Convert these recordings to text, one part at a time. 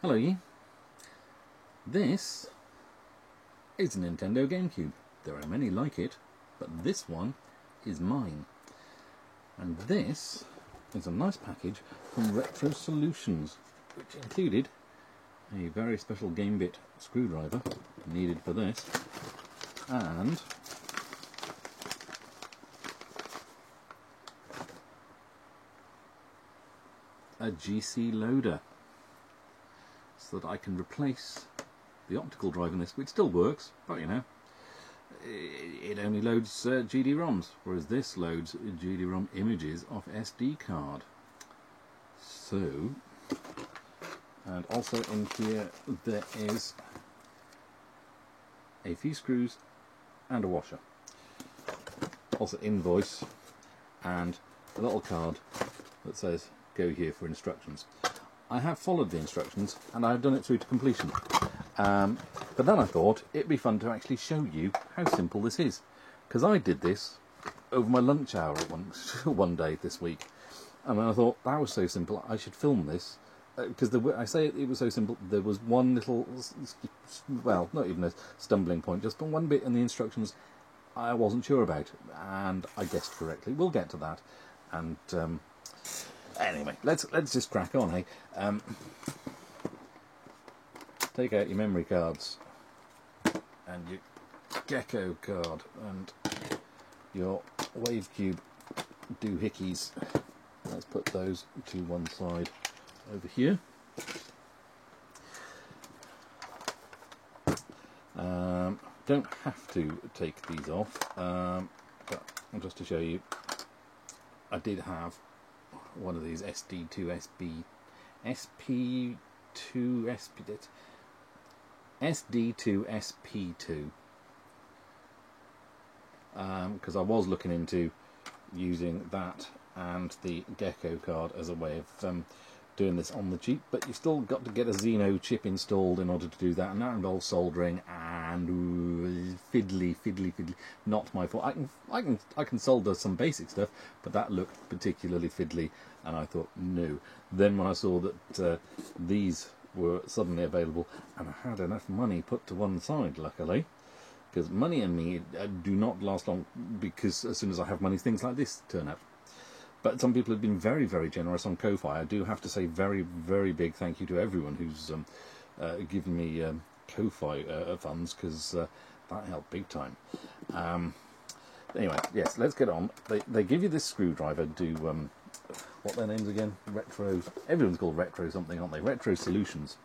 Hello ye. This is a Nintendo GameCube. There are many like it, but this one is mine. And this is a nice package from Retro Solutions, which included a very special Gamebit screwdriver needed for this, and a GC loader, so that I can replace the optical drive in this, which still works, but you know, it only loads GD-ROMs, whereas this loads GD-ROM images off SD card. So, and also in here there is a few screws and a washer. Also invoice and a little card that says go here for instructions. I have followed the instructions and I have done it through to completion. But then I thought it'd be fun to actually show you how simple this is, because I did this over my lunch hour one day this week, and I thought that was so simple I should film this, because I say it was so simple. There was one little, well, not even a stumbling point, just one bit in the instructions I wasn't sure about, and I guessed correctly. We'll get to that, and anyway, let's just crack on, hey. Take out your memory cards and your Gecko card and your WaveCube doohickeys. Let's put those to one side over here. Don't have to take these off, but just to show you, I did have one of these SD2 SD2SP2, because I was looking into using that and the Gecko card as a way of doing this on the cheap, but you've still got to get a Xeno chip installed in order to do that, and that involves soldering and fiddly. Not my fault. I can solder some basic stuff, but that looked particularly fiddly, and I thought no. Then when I saw that these were suddenly available, and I had enough money put to one side, luckily, because money and me do not last long, because as soon as I have money, things like this turn up. But some people have been very, very generous on Ko-Fi. I do have to say very, very big thank you to everyone who's given me Ko-Fi funds, because that helped big time. Anyway, yes, let's get on. They give you this screwdriver, what their names again? Retro. Everyone's called Retro something, aren't they? Retro Solutions.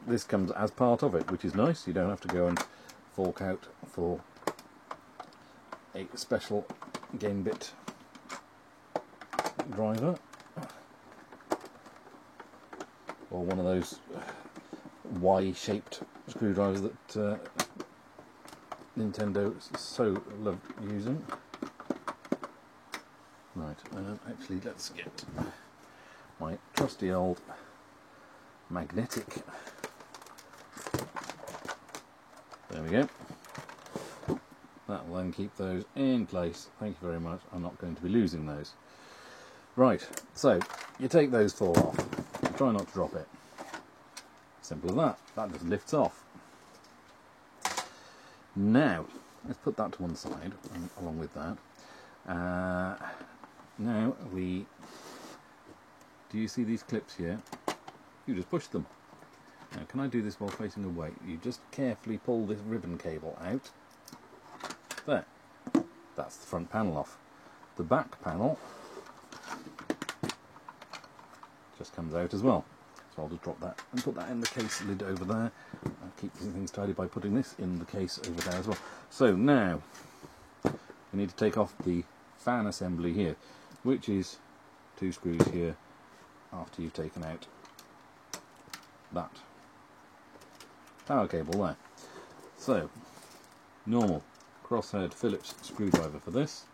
This comes as part of it, which is nice. You don't have to go and fork out for a special Gamebit driver, or one of those Y-shaped screwdrivers that Nintendo so love using. Right, actually let's get my trusty old magnetic. There we go. That will then keep those in place. Thank you very much. I'm not going to be losing those. Right, so you take those four off. Try not to drop it. Simple as that. That just lifts off. Now, let's put that to one side along with that. Now do you see these clips here? You just push them. Now, can I do this while facing away? You just carefully pull this ribbon cable out. There. That's the front panel off. The back panel just comes out as well. So I'll just drop that and put that in the case lid over there. I'll keep things tidy by putting this in the case over there as well. So now we need to take off the fan assembly here, which is two screws here after you've taken out that power cable there. So normal crosshead Phillips screwdriver for this.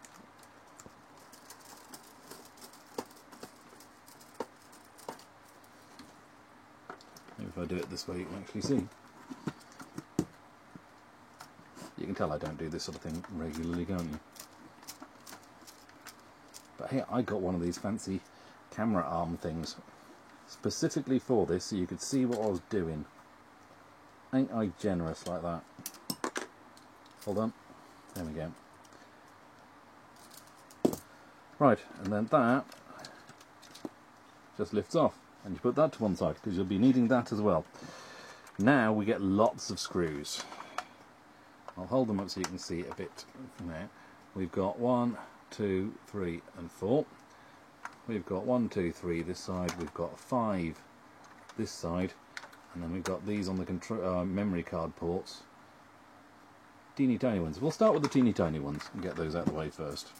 Maybe if I do it this way you can actually see. You can tell I don't do this sort of thing regularly, can't you? But here I got one of these fancy camera arm things specifically for this, so you could see what I was doing. Ain't I generous like that? Hold on. There we go. Right, and then that just lifts off, and you put that to one side because you'll be needing that as well. Now we get lots of screws. I'll hold them up so you can see it a bit from there. We've got 1, 2, 3 and 4. We've got 1, 2, 3 this side. We've got 5 this side, and then we've got these on the memory card ports. Teeny tiny ones. We'll start with the teeny tiny ones and get those out of the way first.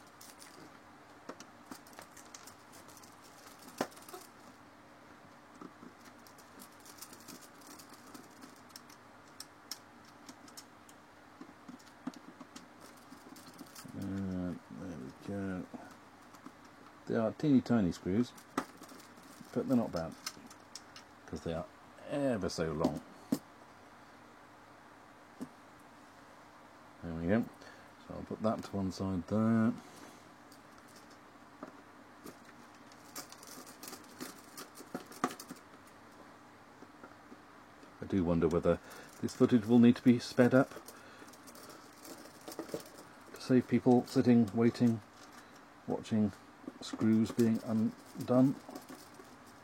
There we go. They are teeny tiny screws, but they're not bad because they are ever so long. There we go. So I'll put that to one side there. I do wonder whether this footage will need to be sped up to save people sitting, waiting, watching screws being undone.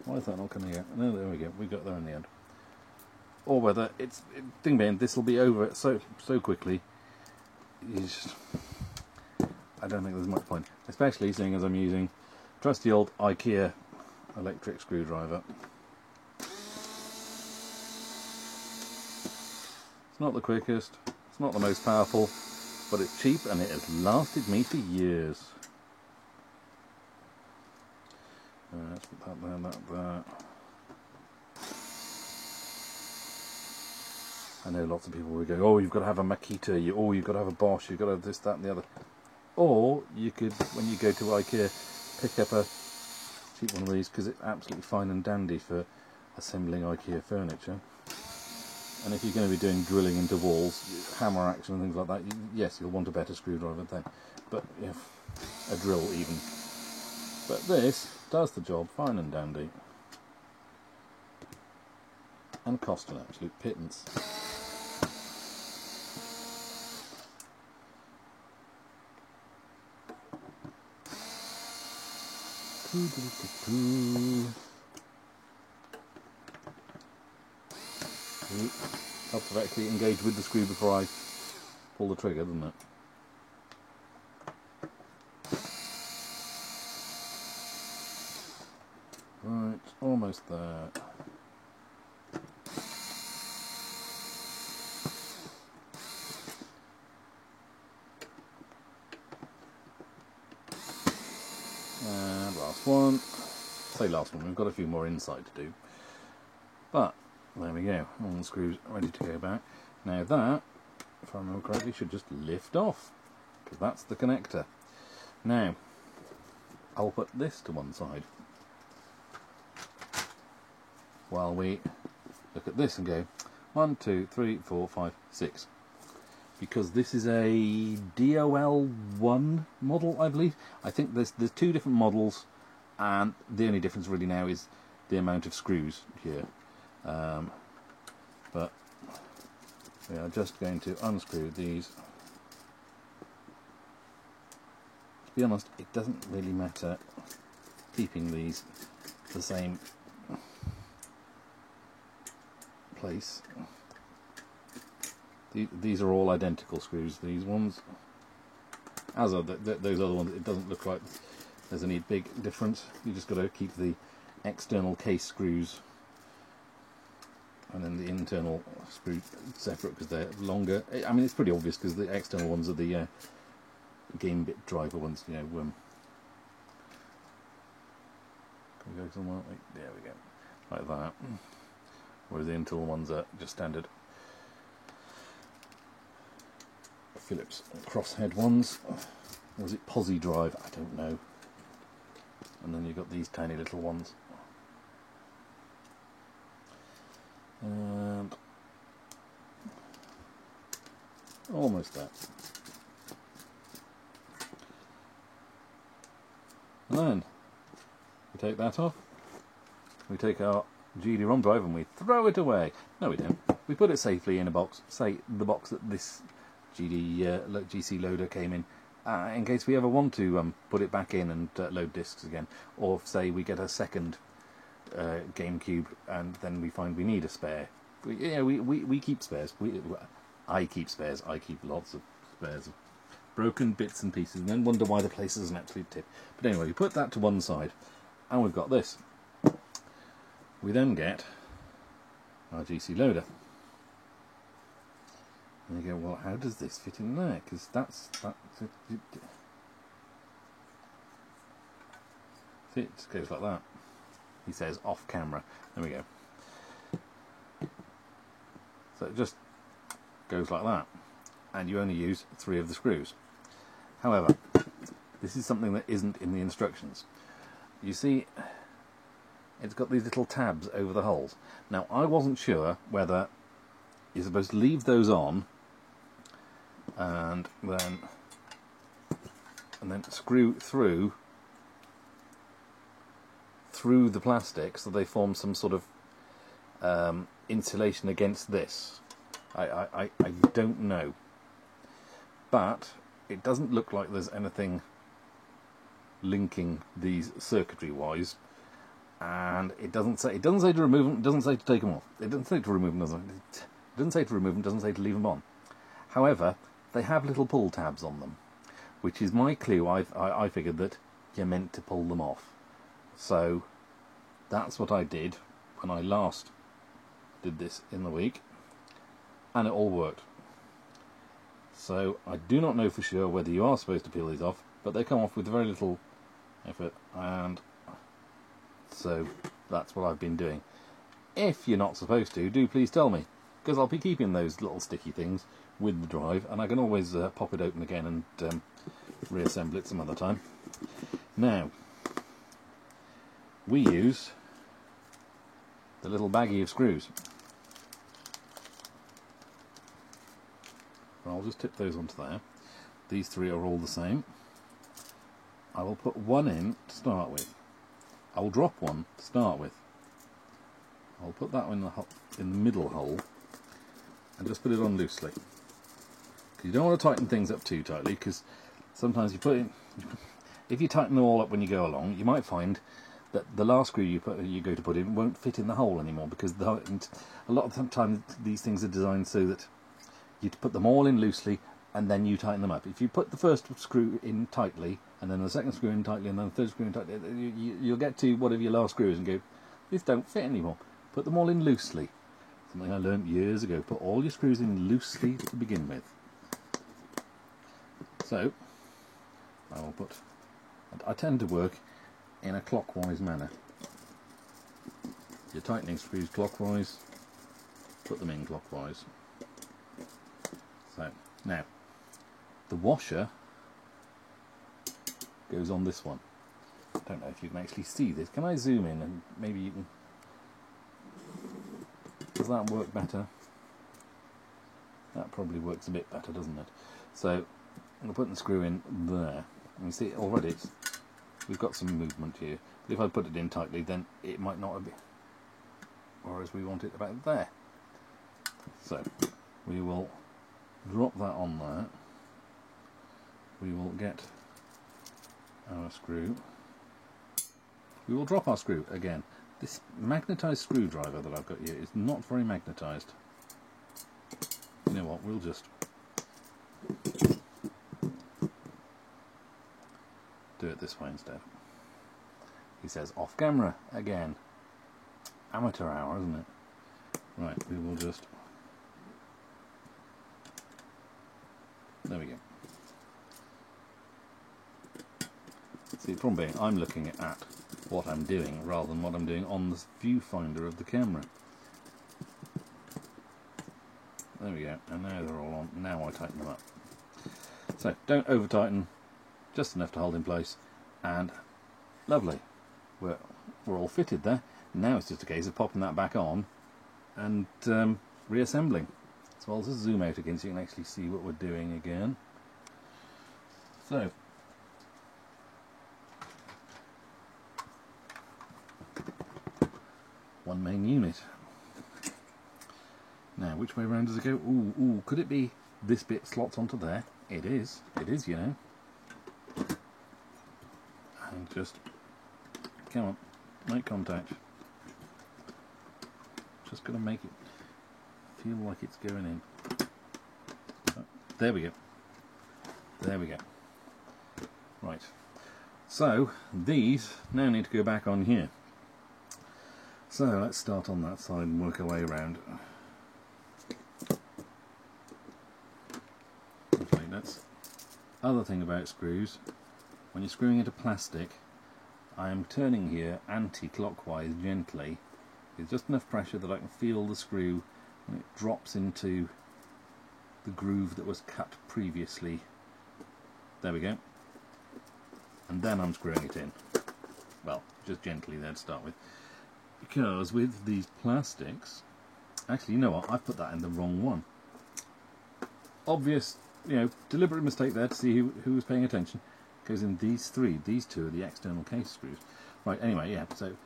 Why is that not coming out? No, there we go. We got there in the end. Or whether it's thing being, this will be over so quickly. I don't think there's much point, especially seeing as I'm using trusty old IKEA electric screwdriver. It's not the quickest, it's not the most powerful, but it's cheap and it has lasted me for years. Let's put that there, that there. I know lots of people will go, oh, you've got to have a Makita, you've got to have a Bosch, you've got to have this, that and the other. Or you could, when you go to IKEA, pick up a cheap one of these because it's absolutely fine and dandy for assembling IKEA furniture. And if you're going to be doing drilling into walls, hammer action and things like that, yes, you'll want a better screwdriver then. But yeah, a drill even. But this does the job fine and dandy. And cost an absolute pittance. Helps to actually engage with the screw before I pull the trigger, doesn't it? Right, almost there. And last one. Say last one, we've got a few more inside to do. But, there we go, all the screws ready to go back. Now that, if I remember correctly, should just lift off, because that's the connector. Now, I'll put this to one side, while we look at this and go, 1, 2, 3, 4, 5, 6. Because this is a DOL1 model, I believe. I think there's two different models, and the only difference really now is the amount of screws here. But we are just going to unscrew these. To be honest, it doesn't really matter keeping these the same place. These are all identical screws, these ones. As are those other ones, it doesn't look like there's any big difference. You just got to keep the external case screws and then the internal screws separate because they're longer. I mean, it's pretty obvious because the external ones are the game bit driver ones, you know. Can we go somewhere? There we go, like that. Whereas the internal ones are just standard Phillips crosshead ones. Or is it Posi drive? I don't know. And then you've got these tiny little ones. And almost there. And then we take that off, we take our GD-ROM drive and we throw it away. No, we don't. We put it safely in a box, say the box that this GC loader came in case we ever want to put it back in and load discs again. Or say we get a second GameCube and then we find we need a spare. We keep spares. I keep spares. I keep lots of spares of broken bits and pieces and then wonder why the place is an absolute tip. But anyway, we put that to one side and we've got this. We then get our GC loader. And you go, well, how does this fit in there? Because it goes like that. He says off camera. There we go. So it just goes like that. And you only use 3 of the screws. However, this is something that isn't in the instructions. You see, it's got these little tabs over the holes. Now, I wasn't sure whether you're supposed to leave those on and then screw through the plastic so they form some sort of insulation against this. I don't know, but it doesn't look like there's anything linking these circuitry wise, and it doesn't say to remove them, it doesn't say to take them off, it doesn't say to remove them, it doesn't say to remove them, doesn't say to leave them on. However, they have little pull tabs on them, which is my clue. I figured that you're meant to pull them off. So that's what I did when I last did this in the week, and it all worked. So I do not know for sure whether you are supposed to peel these off, but they come off with very little effort, and so that's what I've been doing. If you're not supposed to, do please tell me, because I'll be keeping those little sticky things with the drive, and I can always pop it open again and reassemble it some other time. Now, we use the little baggie of screws. I'll just tip those onto there. These 3 are all the same. I will put one in to start with. I will drop one to start with. I'll put that one in the middle hole and just put it on loosely. You don't want to tighten things up too tightly, because sometimes if you tighten them all up when you go along, you might find that the last screw you go to put in won't fit in the hole anymore, because a lot of the time these things are designed so that you put them all in loosely and then you tighten them up. If you put the first screw in tightly and then the second screw in tightly and then the third screw in tightly, you'll get to one of your last screws and go, these don't fit anymore. Put them all in loosely. Something I learned years ago. Put all your screws in loosely to begin with. So, I will put... I tend to work in a clockwise manner. You're tightening screws clockwise, put them in clockwise. So, now, the washer goes on this one. I don't know if you can actually see this. Can I zoom in and maybe you can... Does that work better? That probably works a bit better, doesn't it? So, I'm putting the screw in there. And you see already we've got some movement here. But if I put it in tightly, then it might not be, or as we want it about there. So we will drop that on there. We will get our screw. We will drop our screw again. This magnetised screwdriver that I've got here is not very magnetised. You know what, we'll just do it this way instead. He says off camera again. Amateur hour, isn't it? Right, we will just... There we go. See, the problem being, I'm looking at what I'm doing rather than what I'm doing on the viewfinder of the camera. There we go, and now they're all on. Now I tighten them up. So, don't over tighten, just enough to hold in place, and lovely. We're all fitted there. Now it's just a case of popping that back on and reassembling. So I'll just zoom out again so you can actually see what we're doing again. So, one main unit. Now, which way around does it go? Ooh, could it be this bit slots onto there? It is, you know. And just, come on, make contact. Just going to make it feel like it's going in. Oh, there we go. There we go. Right. So, these now need to go back on here. So, let's start on that side and work our way around. Okay, that's other thing about screws. When you're screwing into plastic, I am turning here anti-clockwise gently. It's just enough pressure that I can feel the screw when it drops into the groove that was cut previously. There we go. And then I'm screwing it in. Well, just gently there to start with. Because with these plastics, actually, you know what, I've put that in the wrong one. Obvious, you know, deliberate mistake there to see who was paying attention. Goes in these three. These two are the external case screws. Right, anyway, yeah, so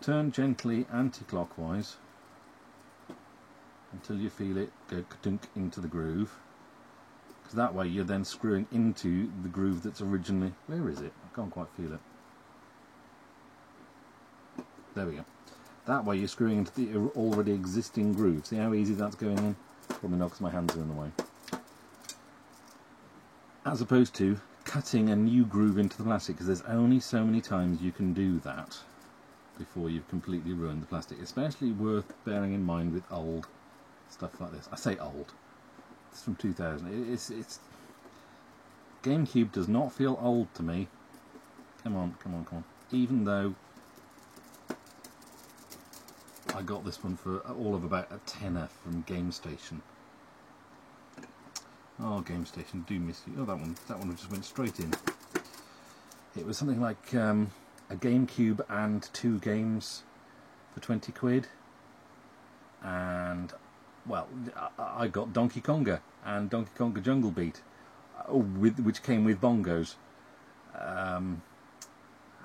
turn gently anti-clockwise until you feel it go ka-dunk into the groove. Because that way you're then screwing into the groove that's originally... Where is it? I can't quite feel it. There we go. That way you're screwing into the already existing groove. See how easy that's going in? Probably not because my hands are in the way. As opposed to cutting a new groove into the plastic, because there's only so many times you can do that before you've completely ruined the plastic. Especially worth bearing in mind with old stuff like this. I say old. It's from 2000. It's GameCube does not feel old to me. Come on. Even though I got this one for all of about a tenner from GameStation. Oh, GameStation, do miss you. Oh, that one just went straight in. It was something like a GameCube and 2 games for 20 quid. And, well, I got Donkey Konga and Donkey Konga Jungle Beat, which came with bongos. And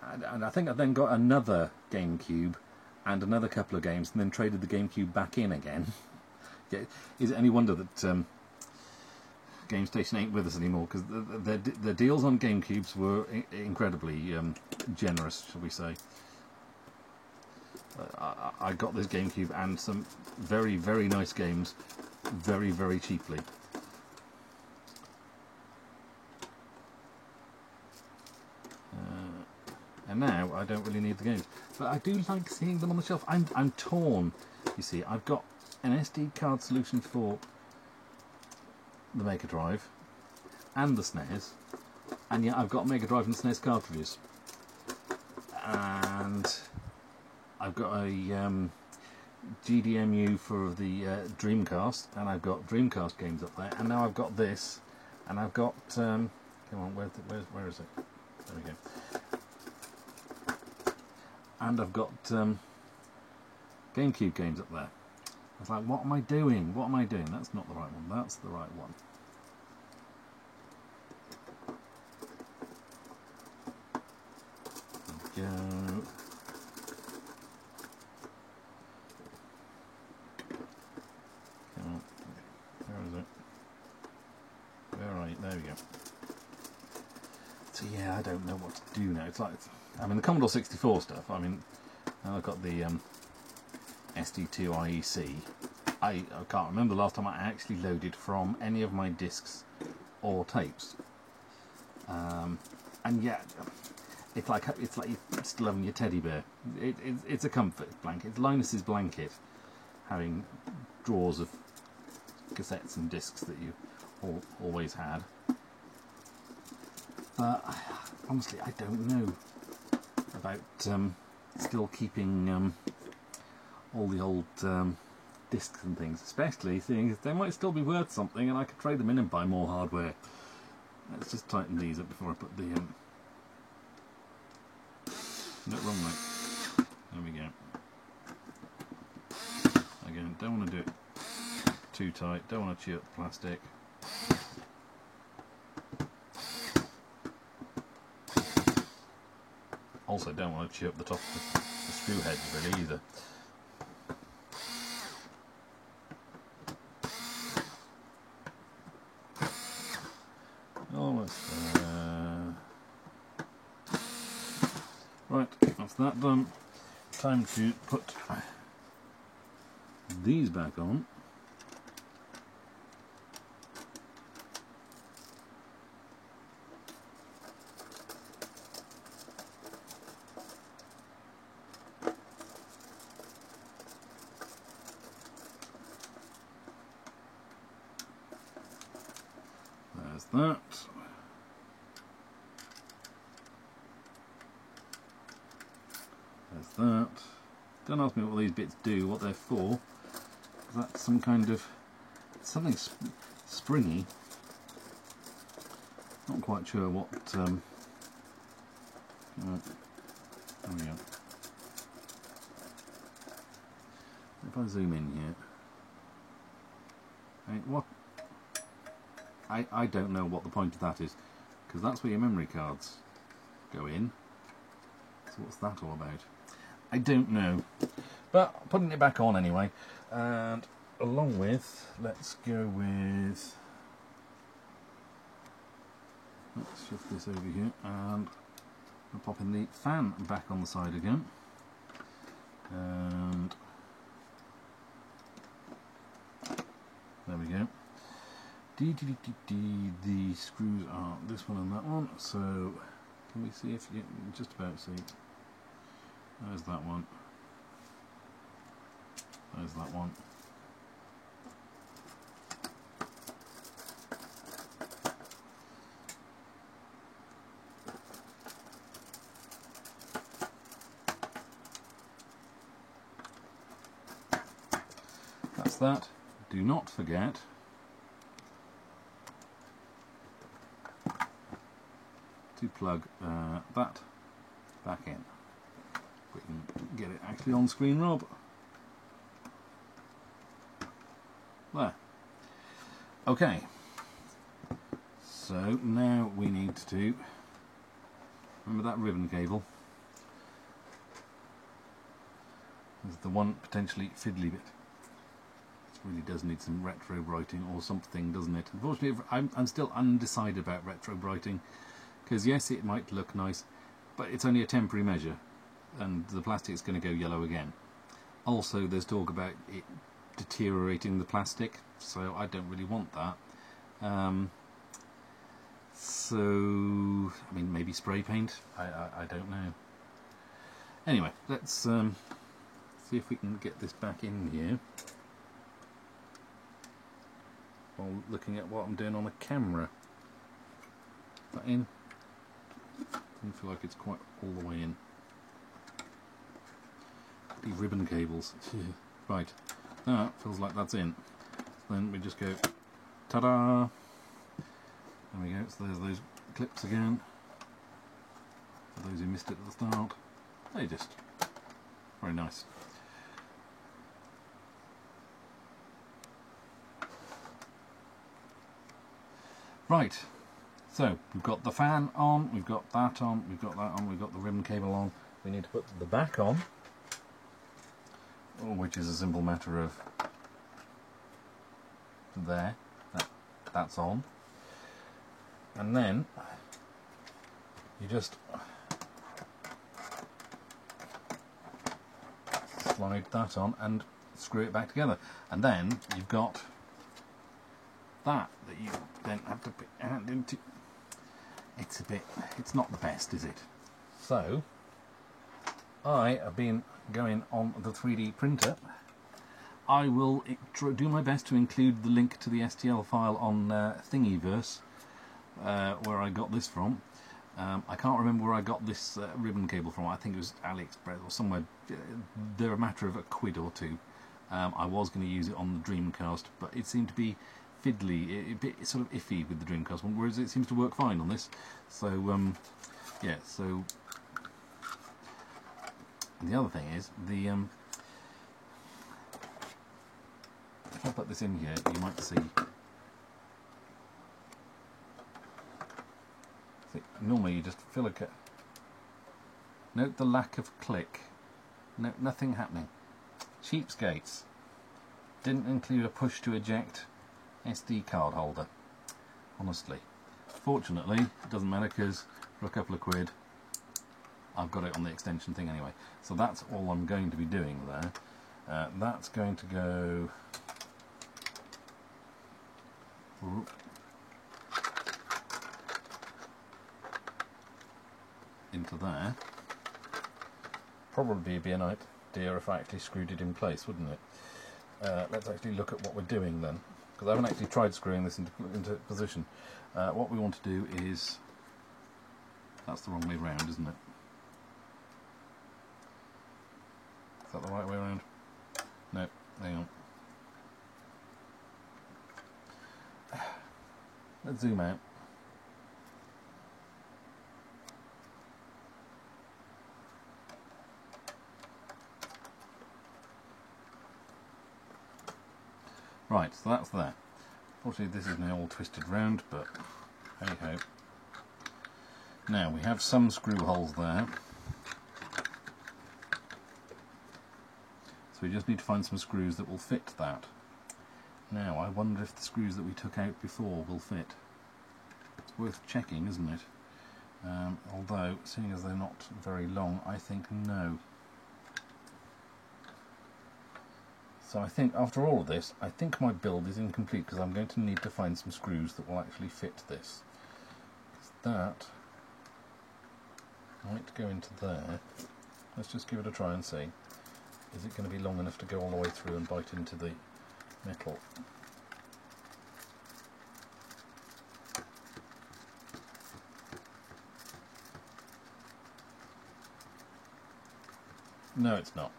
I think I then got another GameCube and another couple of games, and then traded the GameCube back in again. Is it any wonder that GameStation ain't with us anymore? Because the deals on GameCubes were incredibly generous, shall we say. I got this GameCube and some very, very nice games very, very cheaply. And now I don't really need the games, but I do like seeing them on the shelf. I'm torn. You see, I've got an SD card solution for the Mega Drive and the SNES, and yet I've got Mega Drive and SNES cartridges, and I've got a GDMU for the Dreamcast, and I've got Dreamcast games up there, and now I've got this, and I've got come on, where is it? There we go. And I've got GameCube games up there. I was like, what am I doing? What am I doing? That's not the right one. That's the right one. There we go. Come on. Where is it? Where are you? There we go. So yeah, I don't know what to do now. It's like, I mean, the Commodore 64 stuff, I mean, I've got the SD2 IEC. I can't remember the last time I actually loaded from any of my discs or tapes. And yet, it's like you're still having your teddy bear. It's a comfort blanket. It's Linus's blanket, having drawers of cassettes and discs that you always had. But honestly, I don't know about still keeping all the old discs and things, especially seeing they might still be worth something and I could trade them in and buy more hardware. Let's just tighten these up before I put the no, wrong way. There we go. Again, don't want to do it too tight, don't want to chew up the plastic. Also don't want to chew up the top of the screw heads really either. that's that done. Time to put these back on. There's that. There's that. Don't ask me what these bits do, what they're for. That's some kind of something springy. Not quite sure what. There we go. If I zoom in here, what? I don't know what the point of that is, because that's where your memory cards go in. So what's that all about? I don't know. But putting it back on anyway, and along with, let's go with, let's shift this over here, and we're popping the fan back on the side again, and there we go. The screws are this one and that one, so can we see if you can just about see? There's that one. There's that one. That's that. Do not forget to plug that back in. We can get it actually on screen, Rob. There. Okay. So now we need to remember that ribbon cable. There's the one potentially fiddly bit. This really does need some retro brighting or something, doesn't it? Unfortunately, I'm still undecided about retro brighting, because yes, it might look nice, but it's only a temporary measure, and the plastic's going to go yellow again. Also, there's talk about it deteriorating the plastic, so I don't really want that. So, I mean, maybe spray paint? I don't know. Anyway, let's see if we can get this back in here while looking at what I'm doing on the camera. Is that in? Doesn't feel like it's quite all the way in. The ribbon cables. Right. That feels like that's in. So then we just go, ta-da! There we go. So there's those clips again. For those who missed it at the start, they just very nice. Right. So we've got the fan on, we've got that on, we've got that on, we've got the ribbon cable on. We need to put the back on, which is a simple matter of there, that's on, and then you just slide that on and screw it back together, and then you've got that you then have to put your hand into. It's not the best, is it? So I have been going on the 3D printer. I will do my best to include the link to the STL file on Thingiverse, where I got this from. I can't remember where I got this ribbon cable from. I think it was AliExpress or somewhere. They're a matter of £1 or £2. I was going to use it on the Dreamcast, but it seemed to be fiddly, a bit sort of iffy with the Dreamcast one, whereas it seems to work fine on this. So yeah. So and the other thing is the if I put this in here, you might see. Normally you just feel like note the lack of click. No, nothing happening. Cheapskates. Didn't include a push to eject SD card holder. Honestly. Fortunately, it doesn't matter, because for a couple of quid I've got it on the extension thing anyway. So that's all I'm going to be doing there. That's going to go into there. Probably be an idea if I actually screwed it in place, wouldn't it? Let's actually look at what we're doing then, because I haven't actually tried screwing this into position. What we want to do is, that's the wrong way round, isn't it? Is that the right way around? No, hang on. Let's zoom out. Right, so that's there. Fortunately this is now all twisted round, but hey ho. Now we have some screw holes there. So we just need to find some screws that will fit that. Now I wonder if the screws that we took out before will fit. It's worth checking, isn't it? Although, seeing as they're not very long, I think no. So I think, after all of this, I think my build is incomplete because I'm going to need to find some screws that will actually fit this. Because that might go into there. Let's just give it a try and see. Is it going to be long enough to go all the way through and bite into the metal? No, it's not.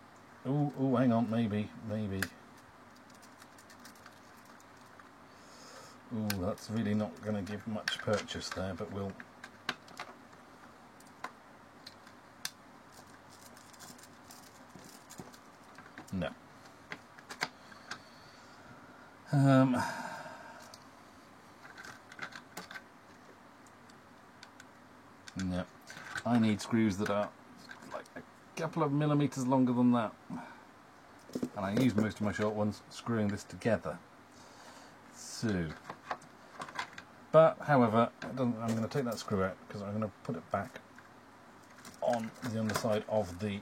Oh, hang on, maybe. Ooh, that's really not going to give much purchase there, but we'll... No. No. I need screws that are like a couple of millimetres longer than that. And I use most of my short ones screwing this together. So, but however, I'm going to take that screw out because I'm going to put it back on the underside of the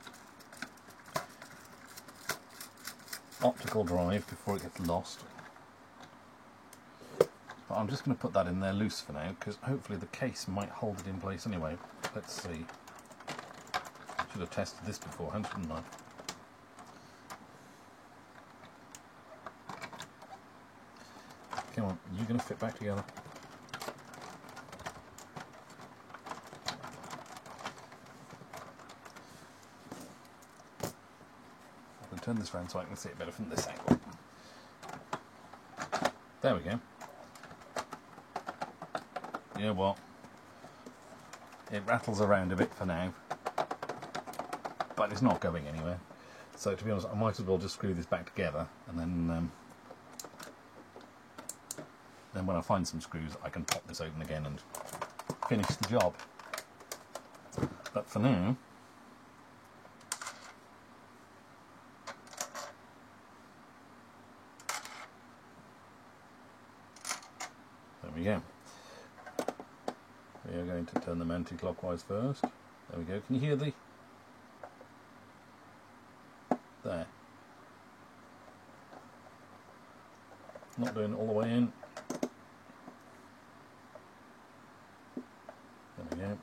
optical drive before it gets lost. But I'm just going to put that in there loose for now because hopefully the case might hold it in place anyway. Let's see. Should have tested this beforehand, shouldn't I? Come on, you're going to fit back together. I can turn this around so I can see it better from this angle. There we go. You know what? It rattles around a bit for now, but it's not going anywhere. So to be honest, I might as well just screw this back together, and then when I find some screws, I can pop this open again and finish the job. But for now, there we go. We are going to turn them anti-clockwise first. There we go. Can you hear the... There. Not doing it all the way in. There we go.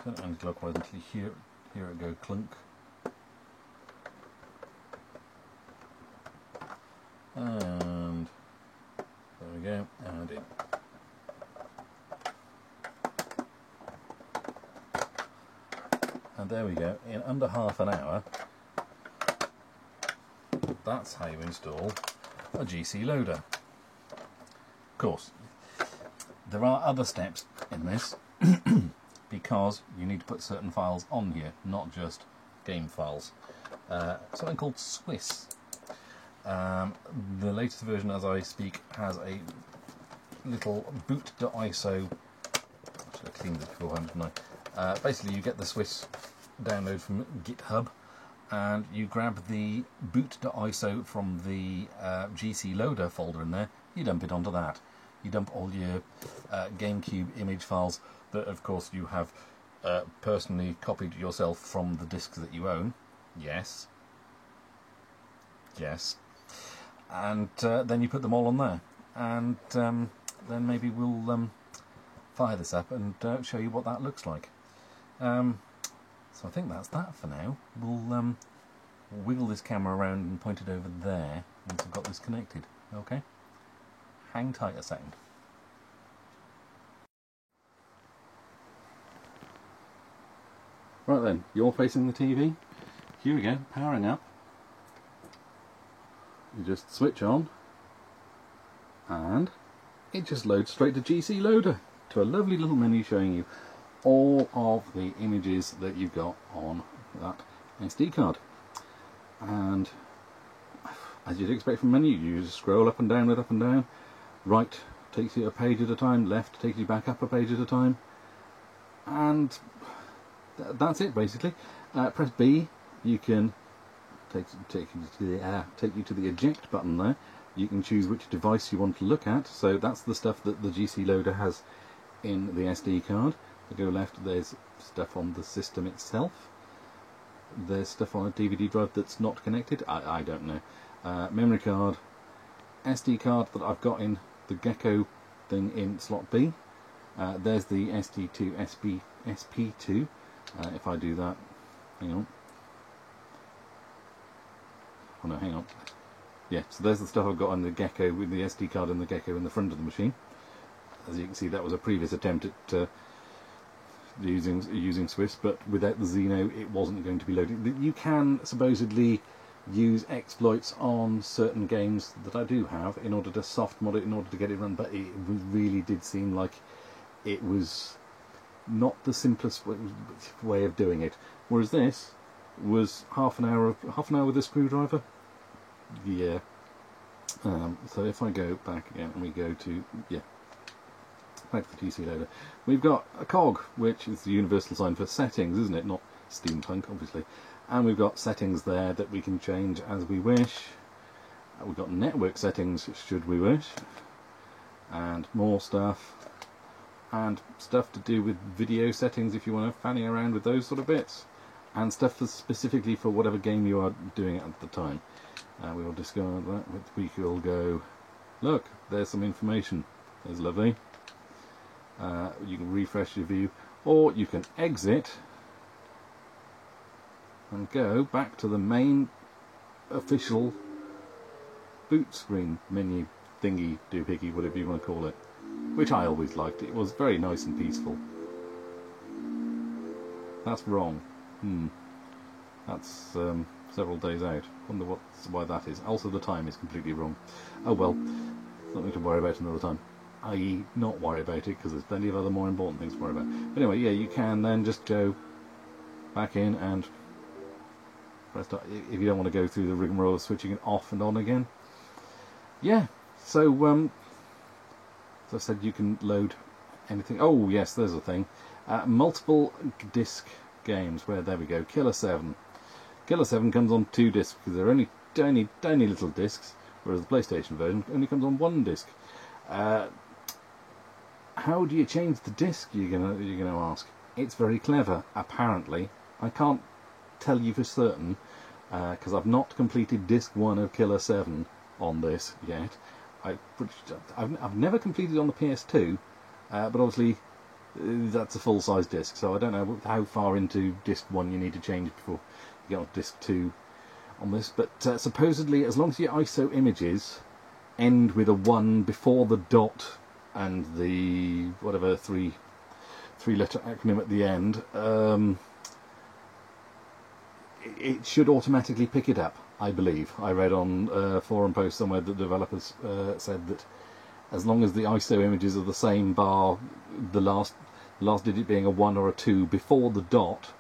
Turn it anti-clockwise until you hear it go clunk. And there we go. And in. And there we go, in under half an hour, that's how you install a GC loader. Of course, there are other steps in this, because you need to put certain files on here, not just game files. Something called Swiss. The latest version, as I speak, has a little boot.iso. I should have cleaned this beforehand, didn't I? Basically, you get the Swiss download from GitHub, and you grab the boot.iso from the GC loader folder in there. You dump it onto that. You dump all your GameCube image files that, of course, you have personally copied yourself from the discs that you own. Yes. Yes. And then you put them all on there. And then maybe we'll fire this up and show you what that looks like. So I think that's that for now. We'll wiggle this camera around and point it over there once I've got this connected. Okay? Hang tight a second. Right then, you're facing the TV. Here we go, powering up. You just switch on and it just loads straight to GC Loader, to a lovely little menu showing you all of the images that you've got on that SD card. And as you'd expect from a menu, you just scroll up and down, up and down. Right takes you a page at a time, left takes you back up a page at a time, and that's it basically. Press B, you can take you to the eject button there. You can choose which device you want to look at, so that's the stuff that the GC Loader has in the SD card. If you go left, there's stuff on the system itself. There's stuff on a DVD drive that's not connected, I don't know. Memory card, SD card that I've got in the Gecko thing in slot B. There's the SD2 SP2. If I do that, hang on. Oh no, hang on. Yeah, so there's the stuff I've got on the Gecko, with the SD card and the Gecko in the front of the machine. As you can see, that was a previous attempt at using Swiss, but without the Xeno it wasn't going to be loaded. You can supposedly use exploits on certain games that I do have in order to soft mod it, in order to get it run, but it really did seem like it was not the simplest way of doing it. Whereas this was half an hour with a screwdriver. Yeah. So if I go back again and we go to back to the GC Loader, we've got a cog, which is the universal sign for settings, isn't it? Not steampunk, obviously. And we've got settings there that we can change as we wish. We've got network settings, should we wish, and more stuff, and stuff to do with video settings if you want to fanny around with those sort of bits, and stuff for specifically for whatever game you are doing at the time. We will discard that. We will go, look, there's some information. There's lovely. You can refresh your view, or you can exit and go back to the main official boot screen menu thingy doohickey, whatever you want to call it, which I always liked. It was very nice and peaceful. That's wrong. That's several days out. Wonder why that is. Also, the time is completely wrong. Oh well, something to worry about another time. I.e. not worry about it, because there's plenty of other more important things to worry about. But anyway, yeah, you can then just go back in and press start if you don't want to go through the rigmarole of switching it off and on again. Yeah, so as I said, you can load anything. Oh yes, there's a thing. Multiple disc games, where there we go. Killer 7. Killer 7 comes on 2 discs, because they're only tiny little discs, whereas the PlayStation version only comes on 1 disc. How do you change the disc, you're gonna ask? It's very clever, apparently. I can't tell you for certain, because I've not completed disc 1 of Killer 7 on this yet. I've never completed on the PS2, but obviously that's a full-size disc, so I don't know how far into disc 1 you need to change before you get on disc 2 on this. But supposedly, as long as your ISO images end with a 1 before the dot and the whatever three-letter acronym at the end, it should automatically pick it up, I believe. I read on a forum post somewhere that developers said that as long as the ISO images are the same, bar the last digit being a 1 or a 2 before the dot,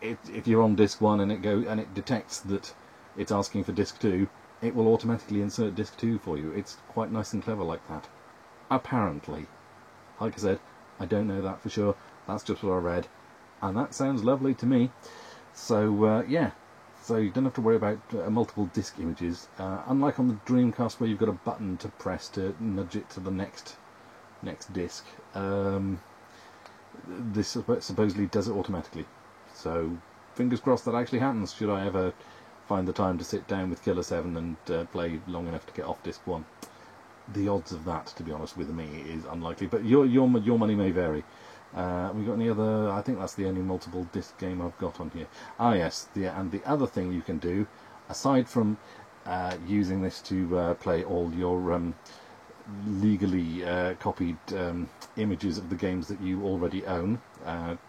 if you're on disc 1 and it detects that it's asking for disc 2, it will automatically insert disc 2 for you. It's quite nice and clever like that. Apparently. Like I said, I don't know that for sure. That's just what I read. And that sounds lovely to me. So, yeah. So you don't have to worry about multiple disc images. Unlike on the Dreamcast, where you've got a button to press to nudge it to the next disc. this supposedly does it automatically. So fingers crossed that actually happens, should I ever find the time to sit down with Killer 7 and play long enough to get off disc 1. The odds of that, to be honest with me, is unlikely, but your money may vary. We got any other? I think that's the only multiple disc game I've got on here. Ah yes, and the other thing you can do, aside from using this to play all your legally copied images of the games that you already own,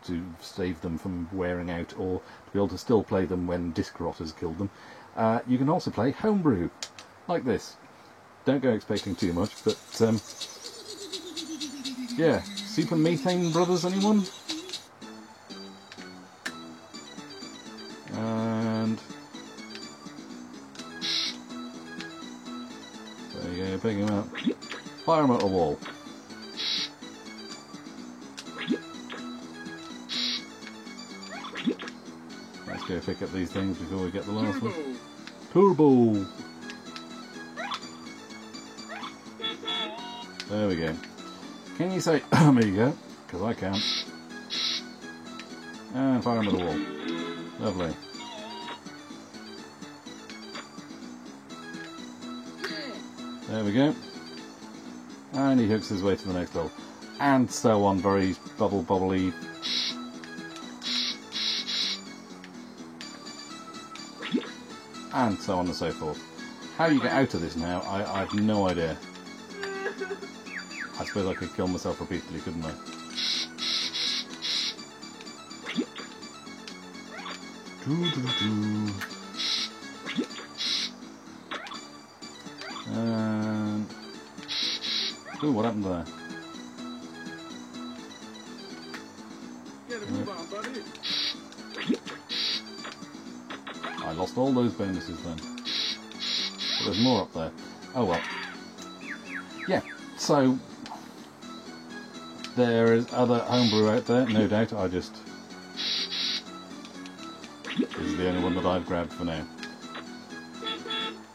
to save them from wearing out, or to be able to still play them when disc rot has killed them, you can also play homebrew, like this. Don't go expecting too much, but yeah, Super Methane Brothers, anyone? And there you go, pick him up. Fire him at the wall. Let's go pick up these things before we get the last one. Turbo! There we go. Can you say, there you go, because I can't. And fire him at the wall. Lovely. There we go. And he hooks his way to the next hole. And so on, very bubbly. And so on and so forth. How you get out of this now, I have no idea. I suppose I could kill myself repeatedly, couldn't I? And ooh, what happened there? I lost all those bonuses then. But there's more up there. Oh well. Yeah, so there is other homebrew out there, no doubt. This is the only one that I've grabbed for now.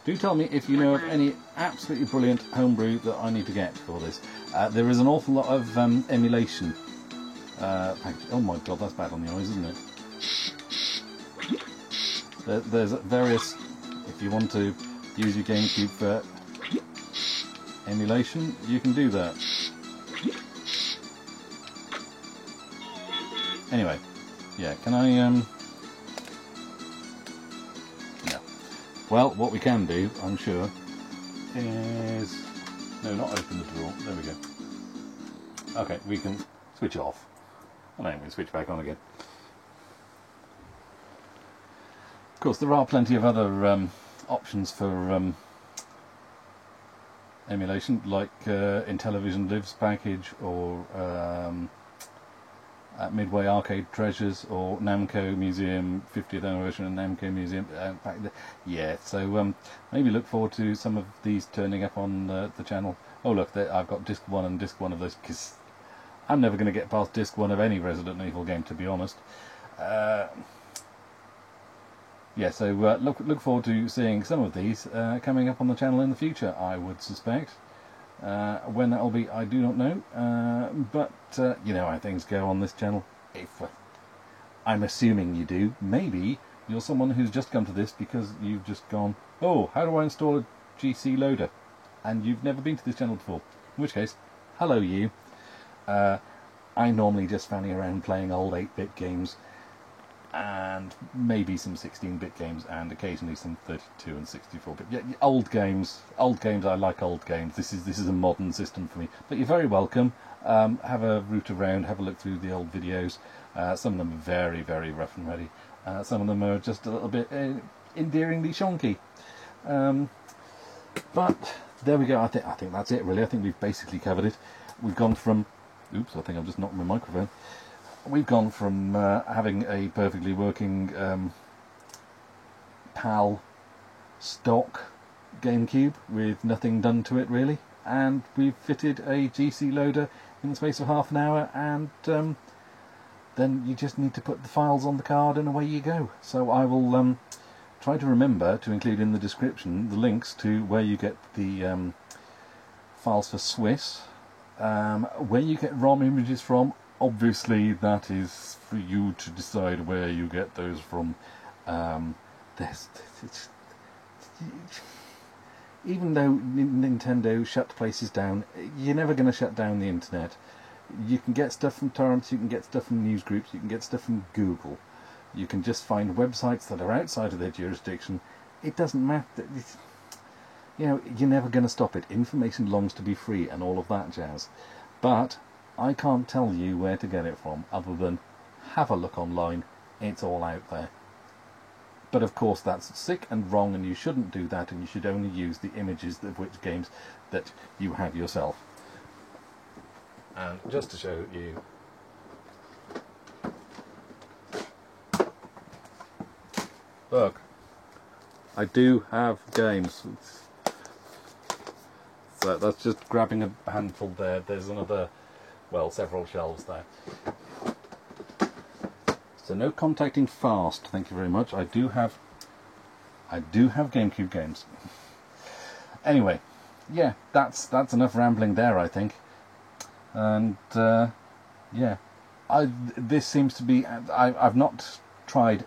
Do tell me if you know of any absolutely brilliant homebrew that I need to get for this. There is an awful lot of emulation. Oh my god, that's bad on the eyes, isn't it? There's various, if you want to use your GameCube for emulation, you can do that. Anyway, yeah, can I, no. Well, what we can do, I'm sure, is, no, not open the drawer, there we go. Okay, we can switch off, and then we can switch back on again. Of course, there are plenty of other options for emulation, like Intellivision Lives package, or Midway Arcade Treasures, or Namco Museum 50th anniversary and Namco Museum. Yeah, so maybe look forward to some of these turning up on the channel. Oh look, I've got disc 1 and disc 1 of those, because I'm never going to get past disc 1 of any Resident Evil game, to be honest. Yeah, so look forward to seeing some of these coming up on the channel in the future, I would suspect. When that'll be, I do not know, but you know how things go on this channel. I'm assuming you do. Maybe you're someone who's just come to this because you've just gone, oh, how do I install a GC loader? And you've never been to this channel before. In which case, hello you. I normally just fanny around playing old 8-bit games, and maybe some 16-bit games, and occasionally some 32 and 64-bit. Yeah, old games. I like old games. This is a modern system for me. But you're very welcome. Have a root around, have a look through the old videos. Some of them are very, very rough and ready. Some of them are just a little bit endearingly shonky. But there we go. I think that's it, really. I think we've basically covered it. We've gone from... Oops, I think I've just knocked my microphone. We've gone from having a perfectly working PAL stock GameCube with nothing done to it really, and we've fitted a GC loader in the space of half an hour, and then you just need to put the files on the card and away you go. So I will try to remember to include in the description the links to where you get the files for Swiss, where you get ROM images from, obviously that is for you to decide where you get those from. There's, it's, even though Nintendo shut places down, you're never going to shut down the internet. You can get stuff from torrents, you can get stuff from news groups, you can get stuff from Google. You can just find websites that are outside of their jurisdiction. It doesn't matter. You know, you're never going to stop it. Information longs to be free and all of that jazz. But I can't tell you where to get it from other than have a look online. It's all out there. But of course that's sick and wrong, and you shouldn't do that, and you should only use the images of which games that you have yourself. And just to show you, look, I do have games. So that's just grabbing a handful there. There's another, well, several shelves there. So no contacting fast, thank you very much. I do have GameCube games. Anyway, yeah, that's enough rambling there, I think. And yeah, this seems to be. I've not tried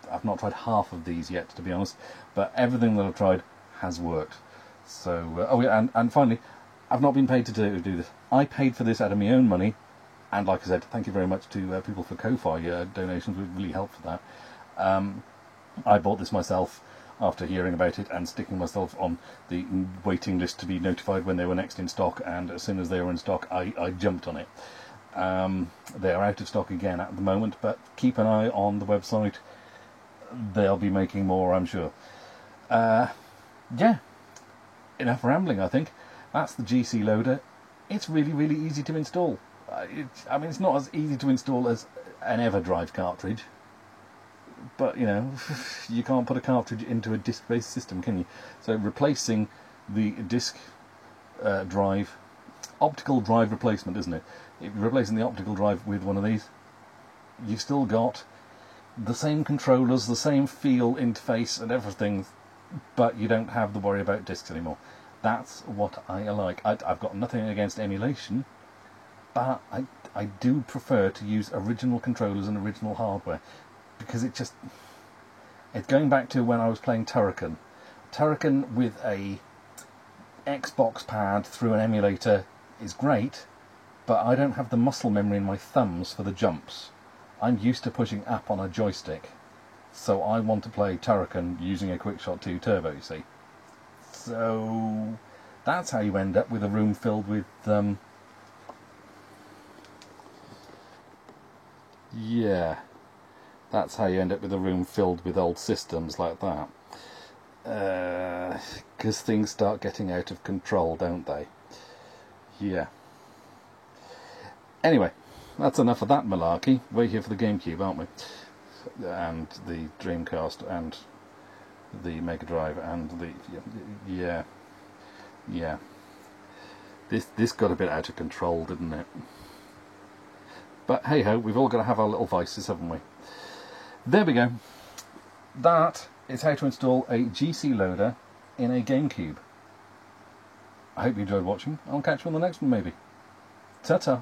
half of these yet, to be honest. But everything that I've tried has worked. So oh yeah, and finally, I've not been paid to do this. I paid for this out of my own money. And like I said, thank you very much to people for Ko-Fi donations. Would really help for that. I bought this myself after hearing about it and sticking myself on the waiting list to be notified when they were next in stock. And as soon as they were in stock, I jumped on it. They are out of stock again at the moment, but keep an eye on the website. They'll be making more, I'm sure. Yeah, enough rambling, I think. That's the GC Loader. It's really, really easy to install. I mean, it's not as easy to install as an EverDrive cartridge, but, you know, you can't put a cartridge into a disk-based system, can you? So replacing the disk drive, optical drive replacement, isn't it? Replacing the optical drive with one of these, you've still got the same controllers, the same feel interface and everything, but you don't have to worry about disks anymore. That's what I like. I've got nothing against emulation, but I do prefer to use original controllers and original hardware, because it's going back to when I was playing Turrican. Turrican with a Xbox pad through an emulator is great, but I don't have the muscle memory in my thumbs for the jumps. I'm used to pushing up on a joystick, so I want to play Turrican using a QuickShot 2 Turbo, you see. So that's how you end up with a room filled with yeah, that's how you end up with a room filled with old systems like that. Because things start getting out of control, don't they? Yeah. Anyway, that's enough of that malarkey. We're here for the GameCube, aren't we? And the Dreamcast and the Mega Drive and the... Yeah. This got a bit out of control, didn't it? But hey-ho, we've all got to have our little vices, haven't we? There we go. That is how to install a GC Loader in a GameCube. I hope you enjoyed watching. I'll catch you on the next one, maybe. Ta-ta.